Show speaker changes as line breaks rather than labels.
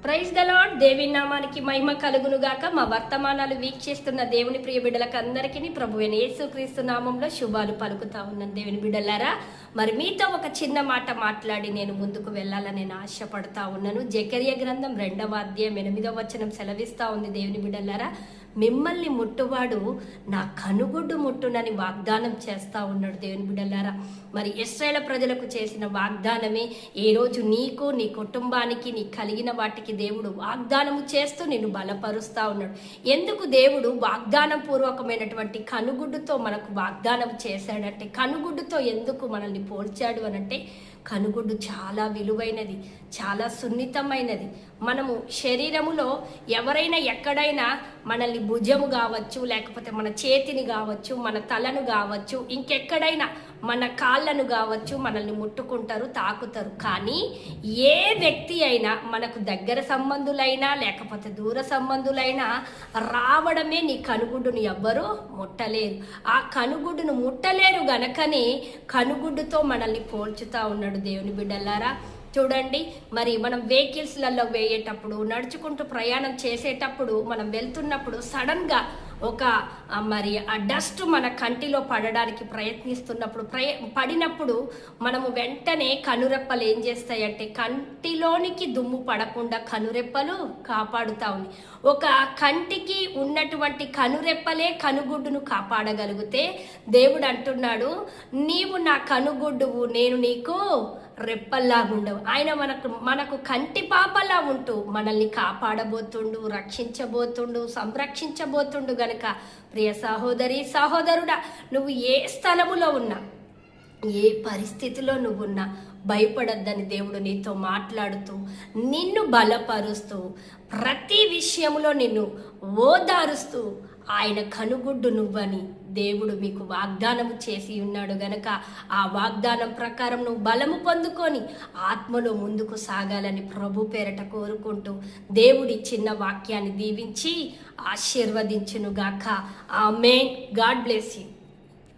Praise the lord. దేవి నామానికి మహిమ కలుగును గాక. మా వర్తమానాలు వీక్షిస్తున్న దేవుని ప్రియ బిడ్డలకు అందరికీ ప్రభువైన యేసుక్రీస్తు నామంలో శుభాలు పలుకుతా ఉన్నాను. దేవుని బిడ్డలారా, మరి మీతో ఒక చిన్న మాట మాట్లాడి నేను ముందుకు వెళ్ళాలని నేను ఆశపడతా ఉన్నాను. జకర్యా గ్రంథం 2వ అధ్యాయం 8వ వచనం సెలవిస్తా ఉంది. దేవుని బిడ్డలారా, మిమ్మల్ని ముట్టువాడు నా కనుగుడ్డు ముట్టునని వాగ్దానం చేస్తా ఉన్నాడు. దేవుని బిడ్డలారా, మరి ఇశ్రాయేలు ప్రజలకు చేసిన వాగ్దానమే ఈ రోజు నీకు, నీ కుటుంబానికి, నీ కలిగిన వాటికి దేవుడు వాగ్దానము చేస్తూ నిన్ను బలపరుస్తా ఉన్నాడు. ఎందుకు దేవుడు వాగ్దానం పూర్వకమైనటువంటి కనుగుడ్డుతో మనకు వాగ్దానం చేశాడంటే, కనుగుడ్డుతో ఎందుకు మనల్ని పోల్చాడు అనంటే, కనుగుడ్డు చాలా విలువైనది, చాలా సున్నితమైనది. మనము శరీరములో ఎవరైనా ఎక్కడైనా మనల్ని భుజము కావచ్చు, లేకపోతే మన చేతిని కావచ్చు, మన తలను కావచ్చు, ఇంకెక్కడైనా మన కాళ్ళను కావచ్చు మనల్ని ముట్టుకుంటారు, తాకుతారు. కానీ ఏ వ్యక్తి అయినా మనకు దగ్గర సంబంధులైనా లేకపోతే దూర సంబంధులైనా రావడమే నీ కనుగుడ్డును ఎవ్వరూ ముట్టలేరు. ఆ కనుగుడ్డును ముట్టలేరు గనకనే కనుగుడ్డుతో మనల్ని పోల్చుతా ఉన్నాడు. దేవుని బిడ్డలారా, చూడండి, మరి మనం వెహికల్స్లలో వేయేటప్పుడు, నడుచుకుంటూ ప్రయాణం చేసేటప్పుడు, మనం వెళ్తున్నప్పుడు సడన్గా ఒక మరి ఆ డస్ట్ మన కంటిలో పడడానికి ప్రయత్నిస్తున్నప్పుడు పడినప్పుడు మనము వెంటనే కనురెప్పలు ఏం చేస్తాయంటే కంటిలోనికి దుమ్ము పడకుండా కనురెప్పలు కాపాడుతా ఉంది. ఒక కంటికి ఉన్నటువంటి కనురెప్పలే కనుగుడ్డును కాపాడగలిగితే దేవుడు అంటున్నాడు, నీవు నా కనుగుడ్డువు, నేను నీకు రెప్పల్లాగుండవు. ఆయన మనకు కంటి పాపలా ఉంటూ మనల్ని కాపాడబోతుండు, రక్షించబోతుండు, సంరక్షించబోతుండు. గనక ప్రియ సహోదరి సహోదరుడా, నువ్వు ఏ స్థలములో ఉన్నా, ఏ పరిస్థితిలో నువ్వున్నా భయపడద్దని దేవుడు నీతో మాట్లాడుతూ, నిన్ను బలపరుస్తూ, ప్రతి విషయంలో నిన్ను ఓదారుస్తూ, ఆయన కనుగుడ్డు నువ్వని దేవుడు మీకు వాగ్దానము చేసి ఉన్నాడు. గనక ఆ వాగ్దానం ప్రకారం నువ్వు బలము పొందుకొని ఆత్మలో ముందుకు సాగాలని ప్రభు పేరట కోరుకుంటూ దేవుడి చిన్న వాక్యాన్ని దీవించి ఆశీర్వదించునుగాక. ఆమేన్. God bless you.